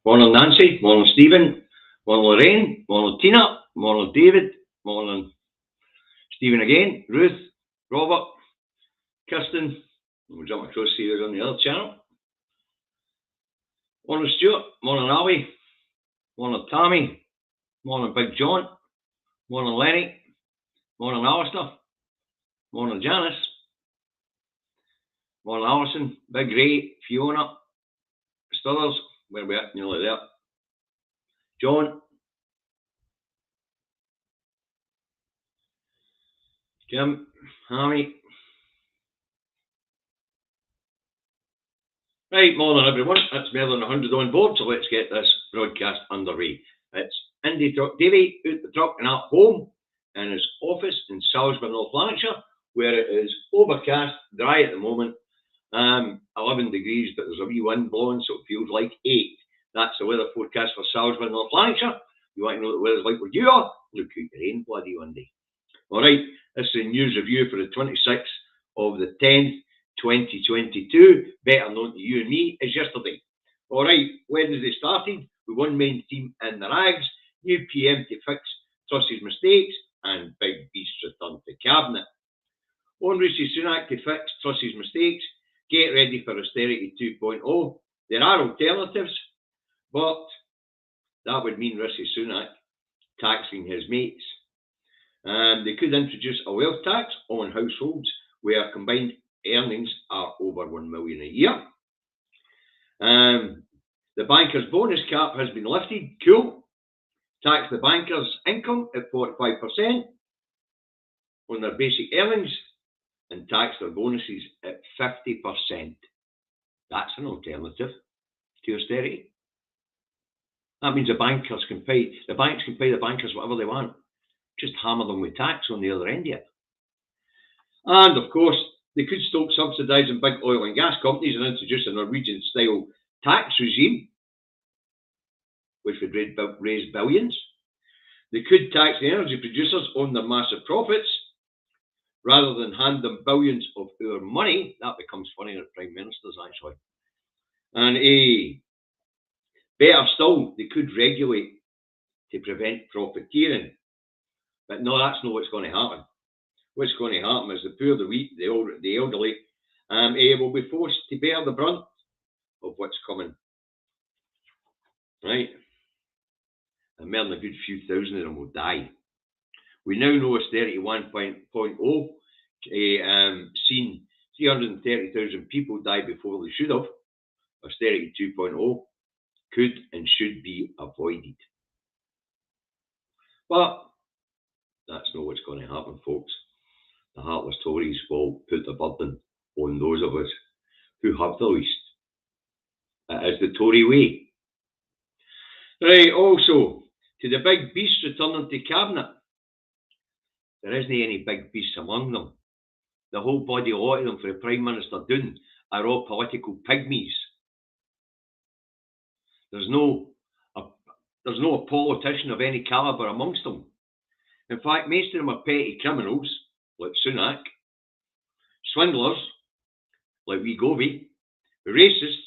Morning Nancy, morning Stephen, morning Lorraine, morning Tina, morning David, morning Stephen again, Ruth, Robert, Kirsten, we'll jump across here on the other channel. Morning Stuart, morning Ali, morning Tammy, morning Big John, morning Lenny, morning Alistair, morning Janice, morning Alison, Big Ray, Fiona, Stuthers, where we at, nearly there, John, Jim, Hammy. Right, morning everyone, it's more than 100 on board, so let's get this broadcast underway. It's Indy Truck Davey out the truck and at home in his office in Salisbury, North Lanarkshire, where it is overcast, dry at the moment, 11 degrees, but there's a wee wind blowing, so it feels like 8. That's the weather forecast for Salisbury, North Lanarkshire. You want to know what the weather's like where you are? Look out your rain, bloody windy. Alright, this is the news review for the 26th of the 10th, 2022, better known to you and me as yesterday. Alright, Wednesday started with one main theme in the rags, new PM to fix Truss's mistakes, and big beasts return to cabinet. On Rishi Sunak to fix Truss's mistakes, get ready for austerity 2.0. There are alternatives, but that would mean Rishi Sunak taxing his mates. They could introduce a wealth tax on households where combined earnings are over 1 million a year. The banker's bonus cap has been lifted. Cool. Tax the banker's income at 45% on their basic earnings and tax their bonuses at 50%. That's an alternative to austerity. That means the banks can pay the bankers whatever they want. Just hammer them with tax on the other end of it. And of course, they could stop subsidising big oil and gas companies and introduce a Norwegian-style tax regime, which would raise billions. They could tax the energy producers on their massive profits, rather than hand them billions of our money. That becomes funny at prime ministers, actually. And better still, they could regulate to prevent profiteering. But no, that's not what's going to happen. What's going to happen is the poor, the weak, the elderly will be forced to bear the brunt of what's coming. Right? And more than a good few thousand of them will die. We now know austerity 1.0 seen 330,000 people die before they should have. Austerity 2.0 could and should be avoided. But that's not what's going to happen, folks. The heartless Tories will put the burden on those of us who have the least. It is the Tory way. Right, also, to the big beasts returning to cabinet. There isn't any big beasts among them. The whole body lot of them for the Prime Minister doing are all political pygmies. There's no politician of any calibre amongst them. In fact, most of them are petty criminals, like Sunak, swindlers, like wee Govey, racists,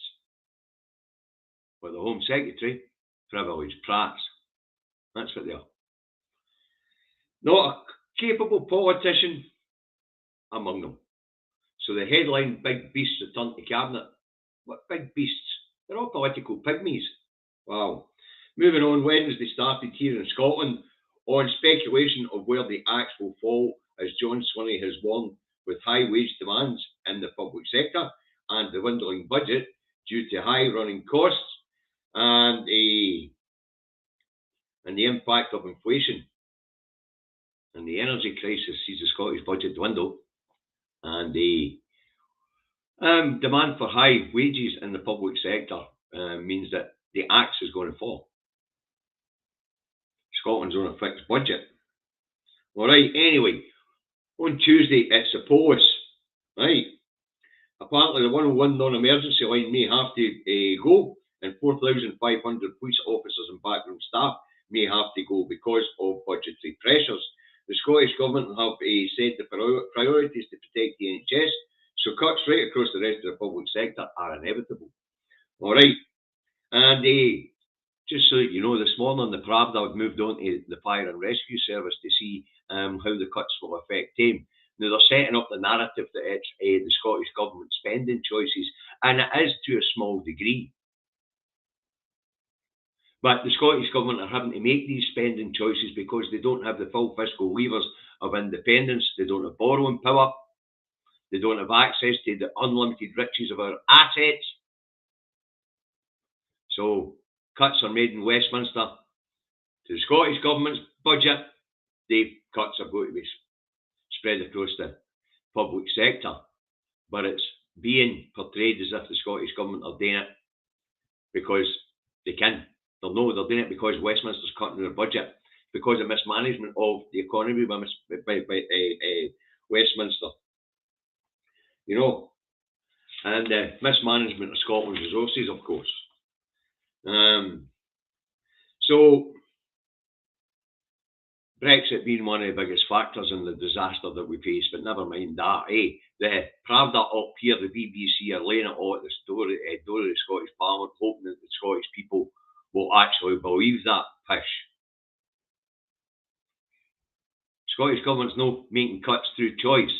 like the Home Secretary, privileged prats. That's what they are. Not a capable politician among them. So the headline, big beasts return to cabinet. What big beasts? They're all political pygmies. Wow. Moving on, Wednesday started here in Scotland on speculation of where the axe will fall, as John Swinney has warned, with high wage demands in the public sector and the dwindling budget due to high running costs and the impact of inflation. And the energy crisis sees the Scottish budget dwindle, and the demand for high wages in the public sector means that the axe is going to fall. Scotland's on a fixed budget. Alright, anyway, on Tuesday it's the police. Right. Apparently the 101 non-emergency line may have to go, and 4,500 police officers and backroom staff may have to go because of budgetary pressures. The Scottish Government have said the priorities to protect the NHS, so cuts right across the rest of the public sector are inevitable. Alright, and this morning, the Pravda had moved on to the Fire and Rescue Service to see how the cuts will affect them. Now, they're setting up the narrative that it's the Scottish Government spending choices, and it is to a small degree. But the Scottish Government are having to make these spending choices because they don't have the full fiscal levers of independence. They don't have borrowing power. They don't have access to the unlimited riches of our assets. So cuts are made in Westminster to the Scottish Government's budget. The cuts are going to be spread across the public sector. But it's being portrayed as if the Scottish Government are doing it because they can. They're doing it because Westminster's cutting their budget, because of mismanagement of the economy by Westminster. You know, and mismanagement of Scotland's resources, of course. So Brexit being one of the biggest factors in the disaster that we face, but never mind that. The Pravda up here, the BBC, are laying it all at the door of the Scottish Parliament, hoping that the Scottish people will actually believe that pish. Scottish Government's not making cuts through choice.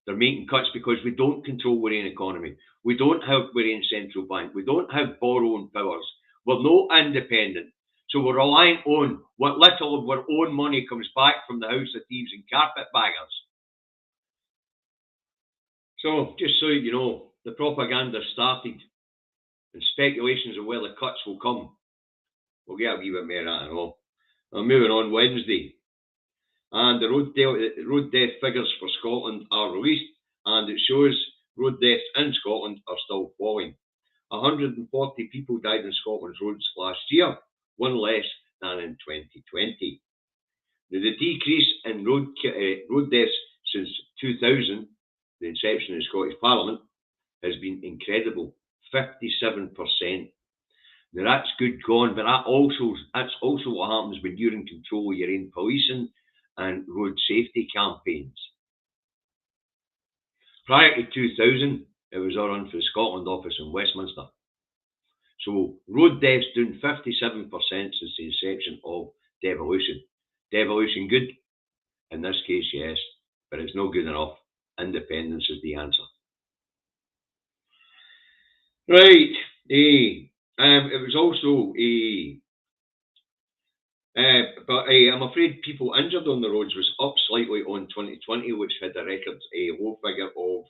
They're making cuts because we don't control our own economy. We don't have our own central bank. We don't have borrowing powers. We're not independent. So we're relying on what little of our own money comes back from the House of Thieves and carpetbaggers. So, just so you know, the propaganda started and speculations of where the cuts will come. We'll get a wee bit more of that and all. I'm moving on Wednesday. And the road death figures for Scotland are released, and it shows road deaths in Scotland are still falling. 140 people died on Scotland's roads last year, one less than in 2020. Now, the decrease in road deaths since 2000, the inception of the Scottish Parliament, has been incredible, 57%. Now, that's good going, but that's also what happens when you're in control of your own policing and road safety campaigns. Prior to 2000, it was all run for the Scotland office in Westminster. So road deaths down 57% since the inception of devolution. Devolution good? In this case, yes, but it's not good enough. Independence is the answer. Right, it was also but I'm afraid people injured on the roads was up slightly on 2020, which had a record low figure of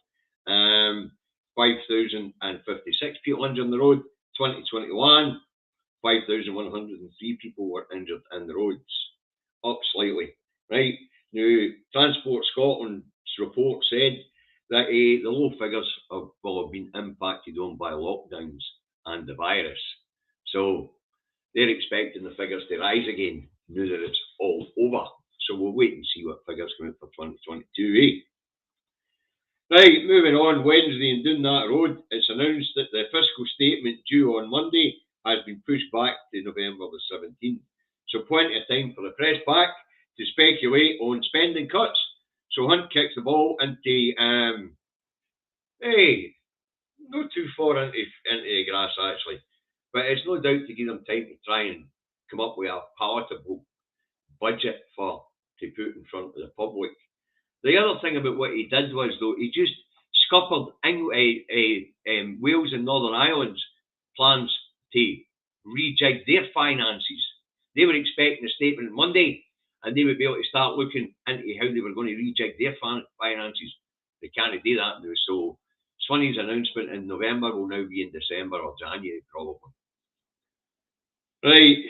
5,056 people injured on the road. 2021, 5,103 people were injured in the roads, up slightly. Right, now Transport Scotland's report said that the low figures will have been impacted on by lockdowns and the virus. So they're expecting the figures to rise again now that it's all over. So we'll wait and see what figures come out for 2022, Right, moving on, Wednesday and down that road, it's announced that the fiscal statement due on Monday has been pushed back to November the 17th. So plenty of time for the press pack to speculate on spending cuts. So Hunt kicks the ball into, not too far into the grass actually. But it's no doubt to give them time to try and come up with a palatable budget to put in front of the public. The other thing about what he did was, though, he just scuppered Wales and Northern Ireland's plans to rejig their finances. They were expecting a statement Monday, and they would be able to start looking into how they were going to rejig their finances. They can't do that now. So Swanee's announcement in November will now be in December or January, probably. Right,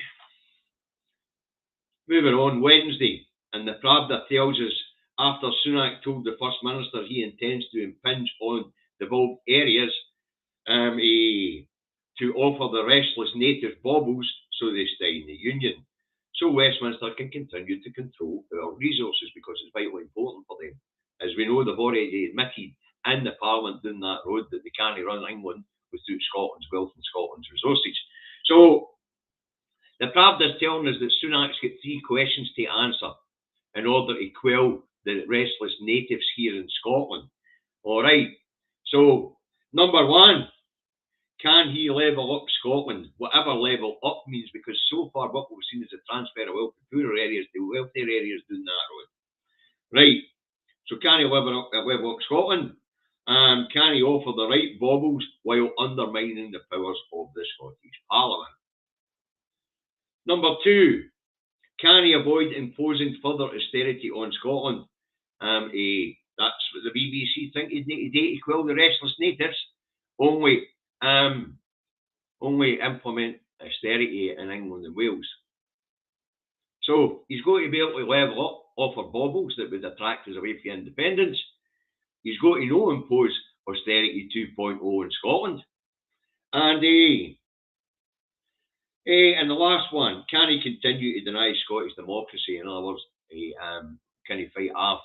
moving on, Wednesday, and the Pravda tells us after Sunak told the First Minister he intends to impinge on devolved areas to offer the restless native baubles so they stay in the Union. So Westminster can continue to control our resources because it's vitally important for them. As we know, they've already admitted in the Parliament down that road that they can't run England without Scotland's wealth and Scotland's resources. So the Pravda is telling us that Sunak's got 3 questions to answer in order to quell the restless natives here in Scotland. All right. So, number 1, can he level up Scotland? Whatever level up means, because so far what we've seen is a transfer of wealth from poorer areas to wealthier areas down that road. Right, so can he level up Scotland? Can he offer the right baubles while undermining the powers of the Scottish Parliament? Number 2, can he avoid imposing further austerity on Scotland? That's what the BBC think he'd need to do to quell the restless natives. Only implement austerity in England and Wales. So he's going to be able to level up, offer baubles that would attract us away from independence. He's going to no impose austerity 2.0 in Scotland. And the last one, can he continue to deny Scottish democracy? In other words, can he fight off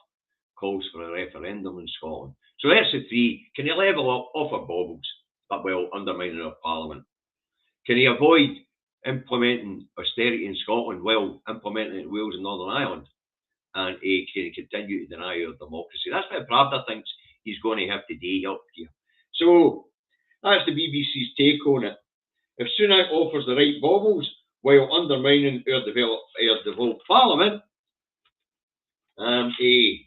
calls for a referendum in Scotland? So that's the 3. Can he level up, offer baubles, but while undermining our Parliament? Can he avoid implementing austerity in Scotland while implementing it in Wales and Northern Ireland? And can he continue to deny our democracy? That's what Pravda thinks he's going to have to do up here. So that's the BBC's take on it. If Sunak offers the right baubles while undermining our devolved Parliament, and he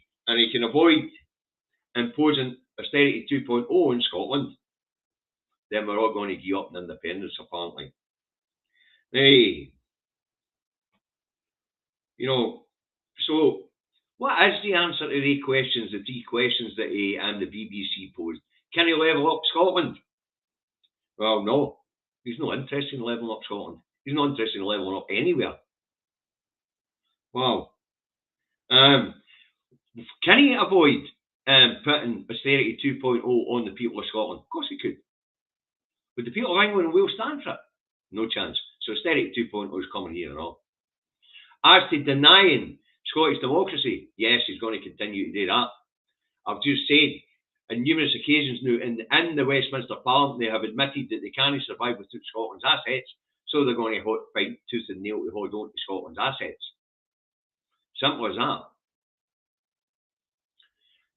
can avoid imposing austerity 2.0 in Scotland, then we're all going to give up in independence, apparently. So what is the answer to the questions, the 3 questions that the BBC posed? Can he level up Scotland? Well, no. He's not interested in leveling up Scotland. He's not interested in leveling up anywhere. Wow. Can he avoid putting austerity 2.0 on the people of Scotland? Of course he could. Would the people of England and Wales stand for it? No chance. So austerity 2.0 is coming here and all. As to denying Scottish democracy, yes, he's going to continue to do that. I've just said on numerous occasions now in the Westminster Parliament, they have admitted that they can't survive without Scotland's assets, so they're going to fight tooth and nail to hold on to Scotland's assets. Simple as that.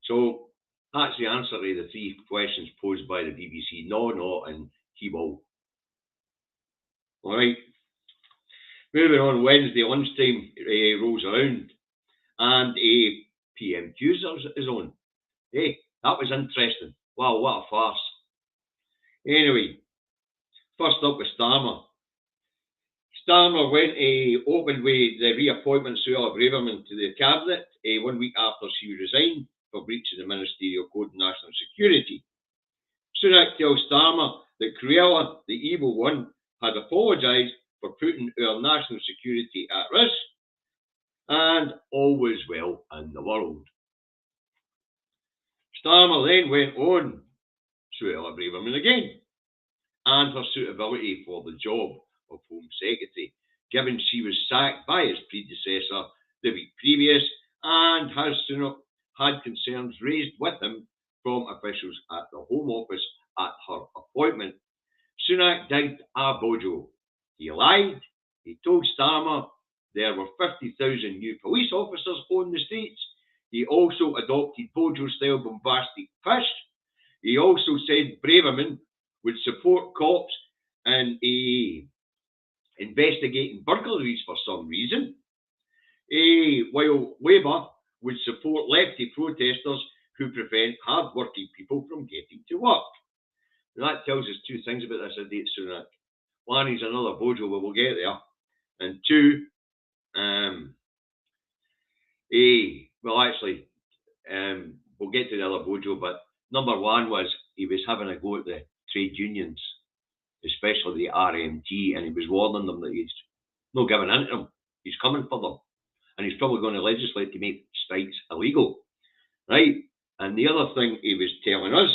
So that's the answer to the 3 questions posed by the BBC. No, and he will. All right. Moving on, Wednesday lunchtime rolls around, and PMQs is on. That was interesting. Wow, what a farce. Anyway, first up with Starmer. Starmer went opened with the reappointment of Suella Braverman to the cabinet 1 week after she resigned for breach of the Ministerial Code of National Security. Sunak tells Starmer that Cruella, the evil one, had apologised for putting our national security at risk, and all was well in the world. Starmer then went on Suella Braverman again, and her suitability for the job of Home Secretary, given she was sacked by his predecessor the week previous, and has Sunak had concerns raised with him from officials at the Home Office at her appointment. Sunak digged a bojo. He lied. He told Starmer there were 50,000 new police officers on the streets. He also adopted bojo-style bombastic pish. He also said Braverman would support cops in investigating burglaries for some reason, while Labour would support lefty protesters who prevent hard-working people from getting to work. And that tells us 2 things about this idiot Sunak. 1, he's another bojo, but we'll get there. And 2, we'll get to the other bojo, but number 1 was he was having a go at the trade unions, especially the RMT, and he was warning them that he's not giving in to them. He's coming for them. And he's probably going to legislate to make strikes illegal. Right? And the other thing he was telling us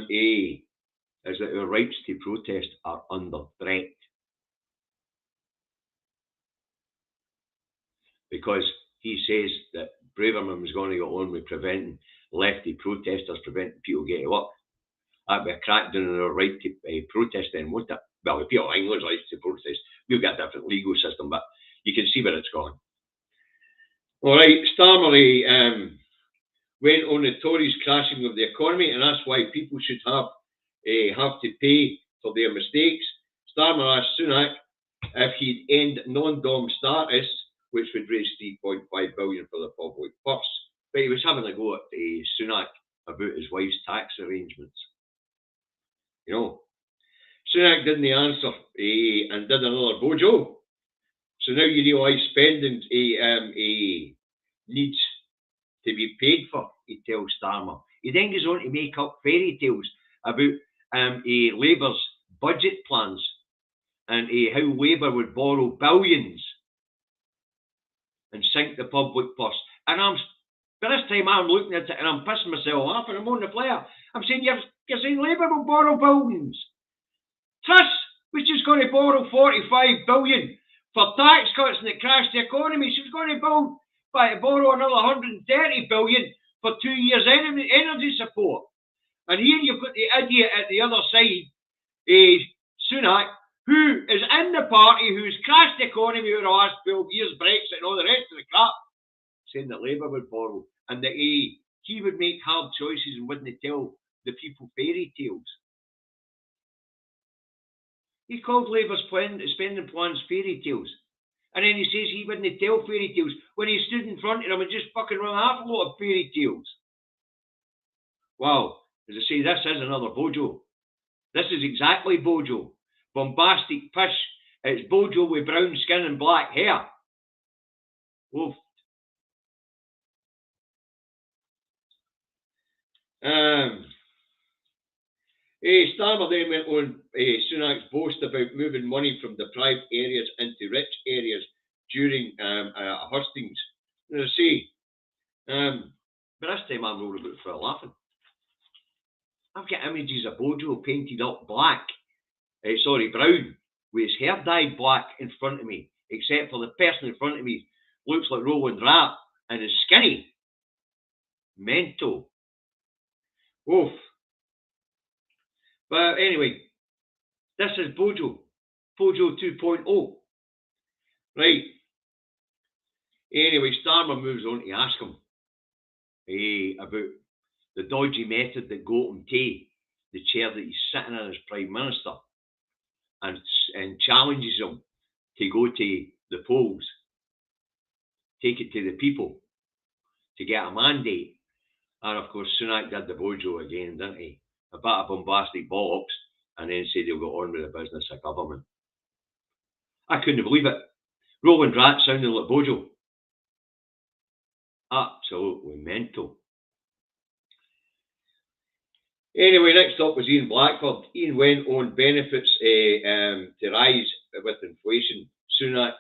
is that our rights to protest are under threat. Because he says that Braverman was going to go on with preventing lefty protesters, preventing people getting to work. That'd be a crackdown on our right to protest then, won't it? Well, if people have England's rights to protest, we've got a different legal system, but you can see where it's going. All right, Starmer went on the Tories crashing of the economy, and that's why people should have have to pay for their mistakes. Starmer asked Sunak if he'd end non-dom status, which would raise 3.5 billion for the public purse. But he was having a go at Sunak about his wife's tax arrangements. You know, Sunak didn't answer and did another bojo. So now you realise spending needs to be paid for, he tells Starmer. He then goes on to make up fairy tales about Labour's budget plans and how Labour would borrow billions and sink the public purse. And by this time I'm looking at it and I'm pissing myself off and I'm on the flare. I'm saying, you're saying Labour will borrow billions. Truss, which is going to borrow 45 billion for tax cuts and it crashed the economy, she was going to borrow another 130 billion for 2 years energy support. And here you've got the idiot at the other side, Sunak, who is in the party, who's crashed the economy over the last 12 years, Brexit and all the rest of the crap, saying that Labour would borrow and that he would make hard choices and wouldn't tell the people fairy tales. He called Labour's spending plans fairy tales. And then he says he wouldn't tell fairy tales when he stood in front of them and just fucking run half a lot of fairy tales. Wow. As I say, this is another bojo. This is exactly bojo. Bombastic pish. It's bojo with brown skin and black hair. Oof. Starmer then went on Sunak's boast about moving money from deprived areas into rich areas during hustings. As I say, but this time I'm rolling about for laughing. I've got images of Bojo painted up brown, with his hair dyed black in front of me, except for the person in front of me looks like Roland Rapp and is skinny. Mental. Oof. But anyway, this is Bojo 2.0. Right. Anyway, Starmer moves on to ask him about the dodgy method that got him to the chair that he's sitting in as Prime Minister, and challenges him to go to the polls, take it to the people, to get a mandate. And of course, Sunak did the bojo again, didn't he? A bit of bombastic bollocks, and then said he'll go on with the business of government. I couldn't believe it. Roland Rat sounding like bojo. Absolutely mental. Anyway, next up was Ian Blackford. Ian went on benefits to rise with inflation. Sunak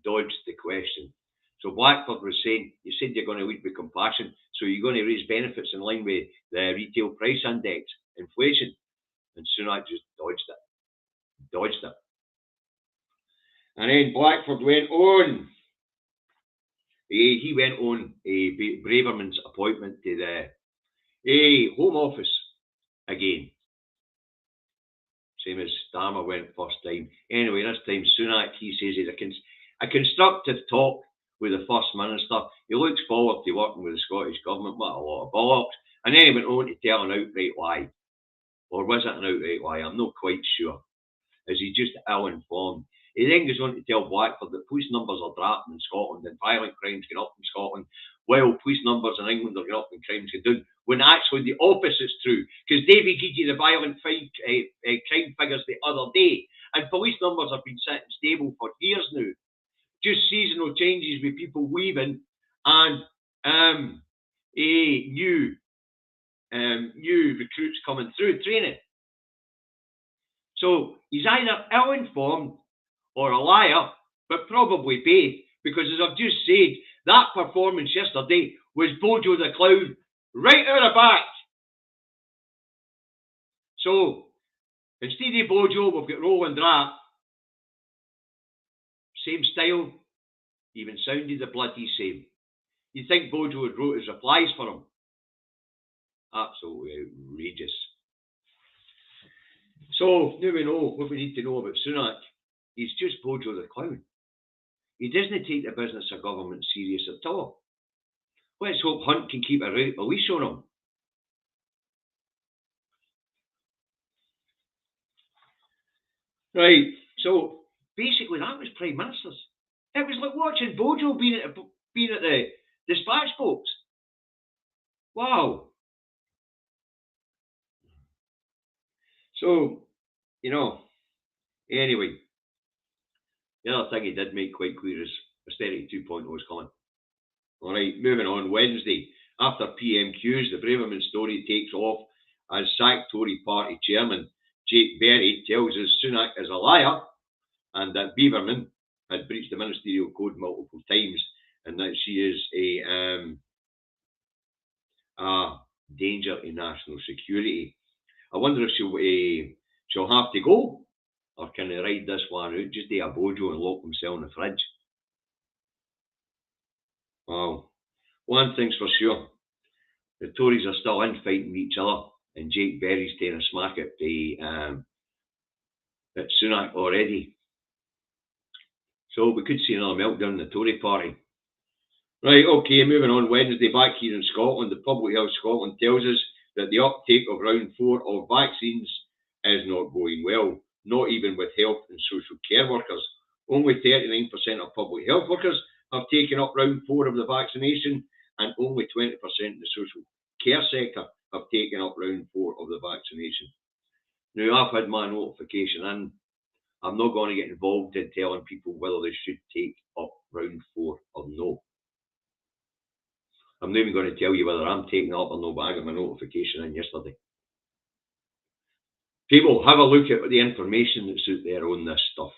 dodged the question. So Blackford was saying, you said you're going to lead with compassion, so you're going to raise benefits in line with the retail price index, inflation. And Sunak just dodged it. And then Blackford went on. He went on Braverman's appointment to the Home Office again. Same as Starmer went first time. Anyway, this time Sunak, he says he's a constructive talk with the First Minister. He looks forward to working with the Scottish Government. What a lot of bollocks. And then he went on to tell an outright lie. Or was it an outright lie? I'm not quite sure. Is he just ill-informed? He then goes on to tell Blackford that police numbers are dropping in Scotland and violent crimes going up in Scotland, while police numbers in England are going up and crimes go down, when actually the opposite's true. Because Davy gave you the violent crime figures the other day, and police numbers have been sitting stable for years now. Just seasonal changes with people leaving and new recruits coming through training. So he's either ill-informed or a liar, but probably both, because as I've just said, that performance yesterday was Bojo the Clown right out of back. So instead of Bojo, we've got Roland Rapp. Same style, even sounded the bloody same. You'd think Bojo had wrote his replies for him. Absolutely outrageous. So now we know what we need to know about Sunak. He's just Bojo the Clown. He doesn't take the business of government serious at all. Let's hope Hunt can keep a leash on him. Right. So basically, that was Prime Ministers. It was like watching Bojo being at the dispatch box. Wow. So, anyway, the other thing he did make quite clear is austerity 2.0 is coming. All right, moving on. Wednesday, after PMQs, the Braverman story takes off as sacked Tory party chairman Jake Berry tells us Sunak is a liar and that Braverman had breached the ministerial code multiple times and that she is a danger to national security. I wonder if she'll have to go, or can they ride this one out, just do a bojo and lock themselves in the fridge? Well, one thing's for sure, the Tories are still infighting with each other, and Jake Berry's taking a smack at Sunak already. So we could see another meltdown in the Tory party. Right, okay, moving on. Wednesday, back here in Scotland, the Public Health Scotland tells us that the uptake of round 4 of vaccines is not going well, not even with health and social care workers. Only 39% of public health workers have taken up round 4 of the vaccination, and only 20% in the social care sector have taken up round 4 of the vaccination. Now, I've had my notification, and I'm not going to get involved in telling people whether they should take up round 4 or no. I'm not even going to tell you whether I'm taking it up or no, but I got my notification in yesterday. People, have a look at the information that's out there on this stuff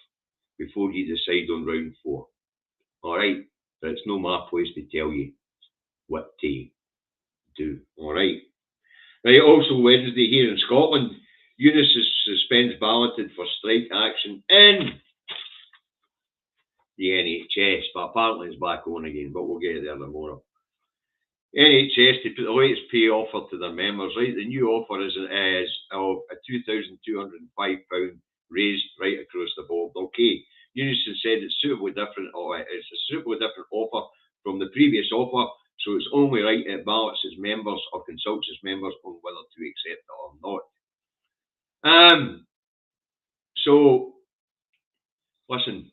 before you decide on round 4. All right? But it's not my place to tell you what to do. All right? Right, also Wednesday here in Scotland, Unisys suspends balloted for strike action in the NHS, but apparently it's back on again, but we'll get there tomorrow. NHS to put the latest pay offer to their members, right? The new offer is of a £2,205 raised right across the board. Okay, Unison said it's suitably different, or it's a suitably different offer from the previous offer, so it's only right it ballots its members or consults its members on whether to accept it or not. So, listen,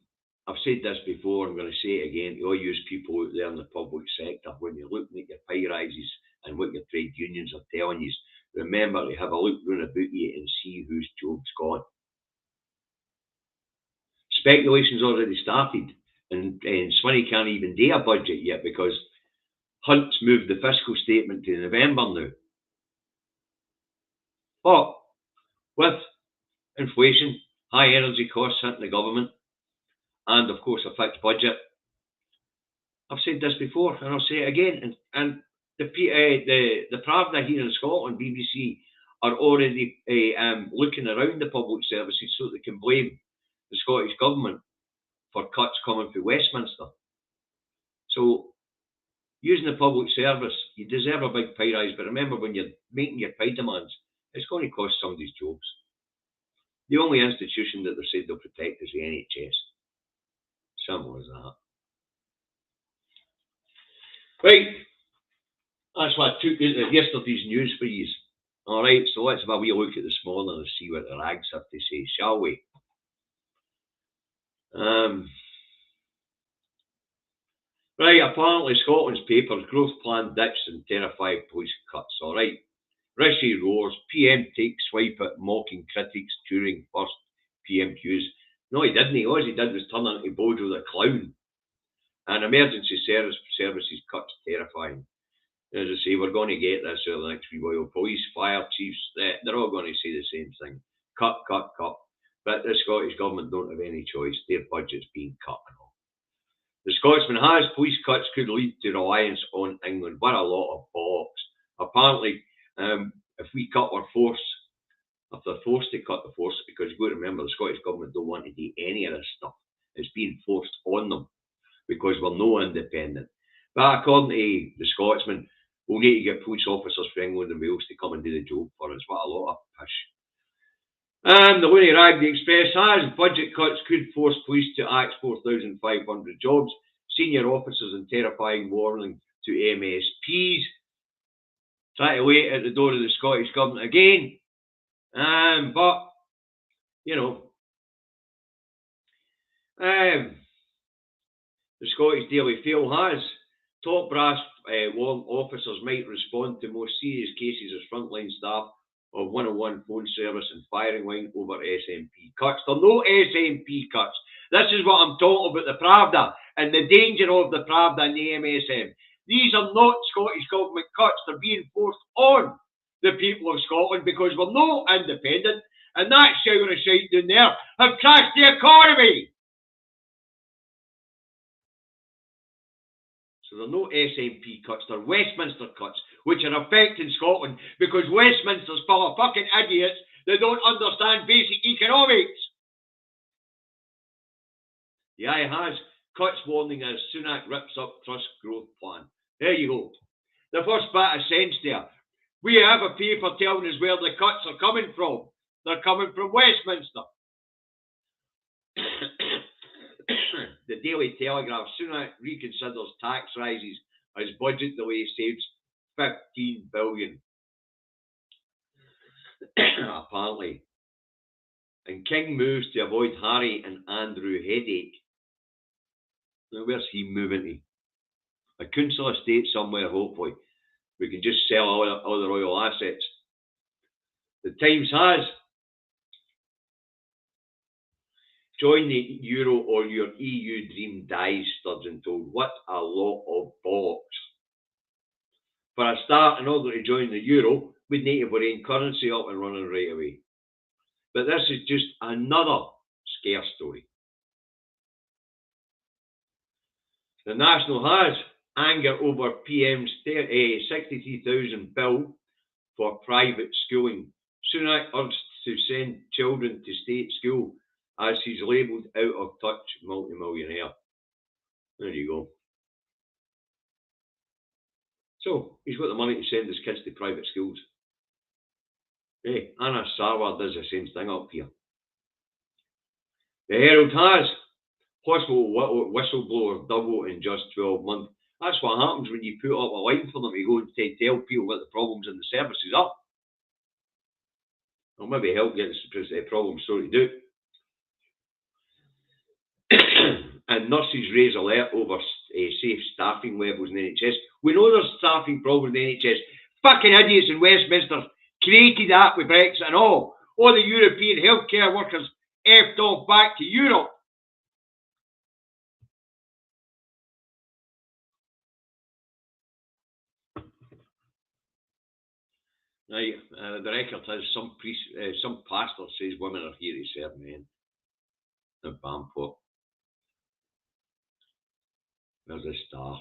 I've said this before, I'm going to say it again to all you people out there in the public sector, when you're looking at your pay rises and what your trade unions are telling you, remember to have a look round about you and see whose job's gone. Speculation's already started, and Swinney can't even do a budget yet because Hunt's moved the fiscal statement to November now. But with inflation, high energy costs hitting the government, and of course a fixed budget, I've said this before and I'll say it again, and the Pravda here in Scotland, BBC, are already looking around the public services so they can blame the Scottish Government for cuts coming from Westminster. So, using the public service, you deserve a big pay rise, but remember when you're making your pay demands, it's going to cost somebody's jobs. The only institution that they said they'll protect is the NHS. Simple as that. Right, that's what I took yesterday's news for you. All right, so let's have a wee look at this morning and see what the rags have to say, shall we? Right, apparently Scotland's papers, growth plan ditched and terrified police cuts. All right, Rishi roars, PM takes swipe at mocking critics during first PMQs. No, he didn't. All he did was turn into Bojo the clown. And emergency services cuts terrifying. As I say, we're going to get this over the next few while. Police, fire chiefs, they're all going to say the same thing. Cut, cut, cut. But the Scottish Government don't have any choice. Their budget's being cut and all. The Scotsman has police cuts could lead to reliance on England. What a lot of bollocks. Apparently, if we cut our force, if they're forced to cut the force, because you've got to remember the Scottish Government don't want to do any of this stuff. It's being forced on them because we're no independent. But according to the Scotsman, we'll need to get police officers from England and Wales to come and do the job for us. What a lot of pish. The Looney Rag, the Express has budget cuts could force police to axe 4,500 jobs. Senior officers and terrifying warning to MSPs. Try to wait at the door of the Scottish Government again. But, The Scottish Daily Mail has top brass warrant officers might respond to more serious cases as frontline staff of 101 phone service and firing line over SNP cuts. There are no SNP cuts. This is what I'm talking about, the Pravda and the danger of the Pravda and the MSM. These are not Scottish Government cuts. They're being forced on the people of Scotland because we're not independent, and that shower of shite down there have crashed the economy. So there are no SNP cuts, they're Westminster cuts, which are affecting Scotland because Westminster's full of fucking idiots that don't understand basic economics. The eye has cuts warning as Sunak rips up Trust growth plan. There you go. The first bit of sense there. We have a paper telling us where the cuts are coming from. They're coming from Westminster. The Daily Telegraph, Sunak reconsiders tax rises as budget delay saves 15 billion. Apparently. And King moves to avoid Harry and Andrew headache. Now where's he moving to? A council estate somewhere, hopefully. We can just sell all the royal assets. The Times has join the euro or your EU dream dies, Sturgeon told. What a lot of bollocks. For a start, in order to join the euro, we'd need to bring currency up and running right away. But this is just another scare story. The National has anger over PM's 63,000 bill for private schooling. Sunak urged to send children to state school as he's labelled out of touch multimillionaire. There you go. So he's got the money to send his kids to private schools. Hey, Anna Sarwar does the same thing up here. The Herald has hospital whistleblower double in just 12 months. That's what happens when you put up a line for them to go and tell people what the problems in the services are. Or maybe help get the problem sorted out. And nurses raise alert over safe staffing levels in the NHS. We know there's staffing problems in the NHS. Fucking idiots in Westminster created that with Brexit and all. All the European healthcare workers effed off back to Europe. Now, the record has some pastor says women are here to serve men. The Bamport. There's a star.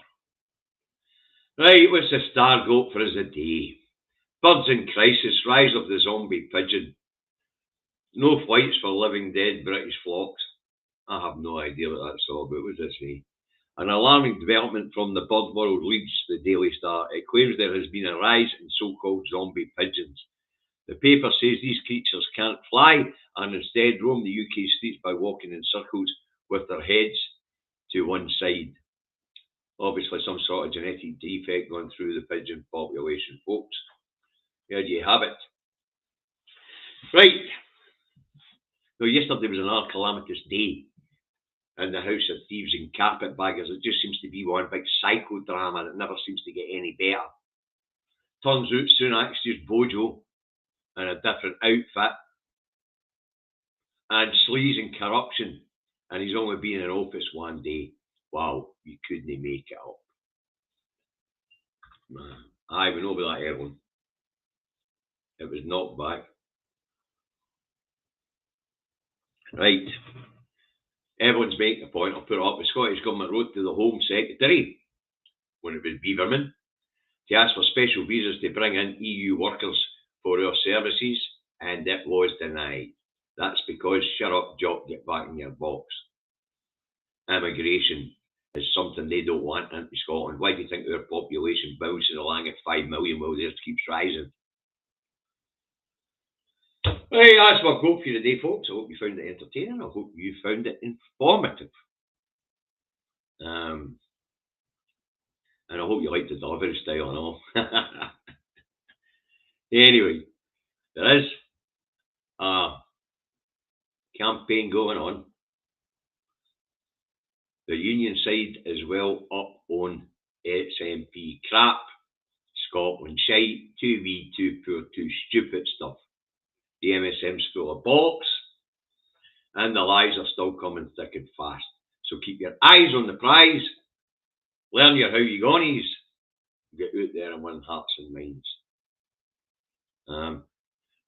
Right, what's the star go for us a day? Birds in crisis, rise of the zombie pigeon. No flights for living dead British flocks. I have no idea what that's all about. What does it say? An alarming development from the bird world leads the Daily Star. It claims there has been a rise in so-called zombie pigeons. The paper says these creatures can't fly and instead roam the UK streets by walking in circles with their heads to one side. Obviously some sort of genetic defect going through the pigeon population, folks. There you have it. Right. Now, yesterday was another calamitous day in the House of Thieves and Carpetbaggers. It just seems to be one big psychodrama that never seems to get any better. Turns out Sunak's just Bojo in a different outfit and sleaze and corruption, and he's only been in office one day. Wow, you couldn't make it up. Aye, we know about that, Erwin. It was knocked back. Right. Everyone's making a point. I'll put it up. The Scottish Government wrote to the Home Secretary, when it was Braverman, to ask for special visas to bring in EU workers for our services, and it was denied. That's because, shut up, Jock, get back in your box. Immigration is something they don't want into Scotland. Why do you think our population bounces along at 5 million while theirs keeps rising? Right, that's my quote for you today, folks. I hope you found it entertaining. I hope you found it informative. And I hope you liked the delivery style and all. Anyway, there is a campaign going on The union side is well up on SNP crap, Scotland shite, too wee, too poor, too stupid stuff. The MSM's full of bollocks, and the lies are still coming thick and fast. So keep your eyes on the prize, learn your how you gonnies, get out there and win hearts and minds.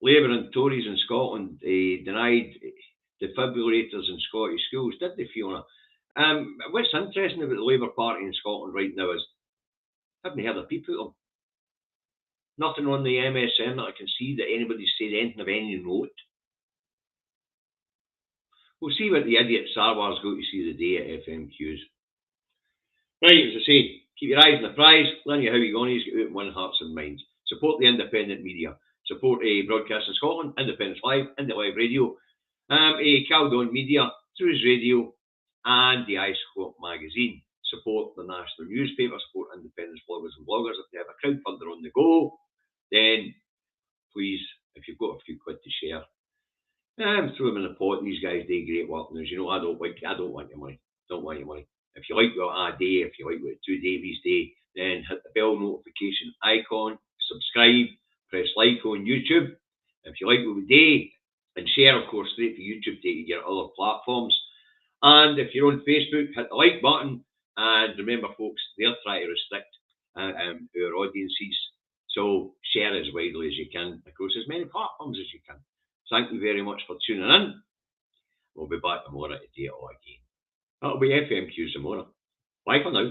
Labour and Tories in Scotland denied defibrillators in Scottish schools, did they, Fiona? What's interesting about the Labour Party in Scotland right now is I haven't heard a peep out of them. Nothing on the MSM that I can see that anybody's said anything of any note. We'll see what the idiot Sarwar's got to see the day at FMQs. Right, as I say, keep your eyes on the prize, learn your how you gonnies, get out and win hearts and minds. Support the independent media. Support Broadcasting Scotland, Independence Live, Indie Live Radio, Caldon Media, Through Radio, and the iScope magazine. Support the national newspaper, support independent bloggers and bloggers. If they have a crowdfunder on the go, then please, if you've got a few quid to share, throw them in the pot. These guys do great work. And as you know, I don't want your money. Don't want your money. If you like what I do, if you like what 2 Davies do, then hit the bell notification icon, subscribe, press like on YouTube. If you like what we do, and share, of course, straight to YouTube to your other platforms. And if you're on Facebook, hit the like button. And remember, folks, they're trying to restrict our audiences. So share as widely as you can across as many platforms as you can. Thank you very much for tuning in. We'll be back tomorrow to do it all again. That'll be FMQs tomorrow. Bye for now.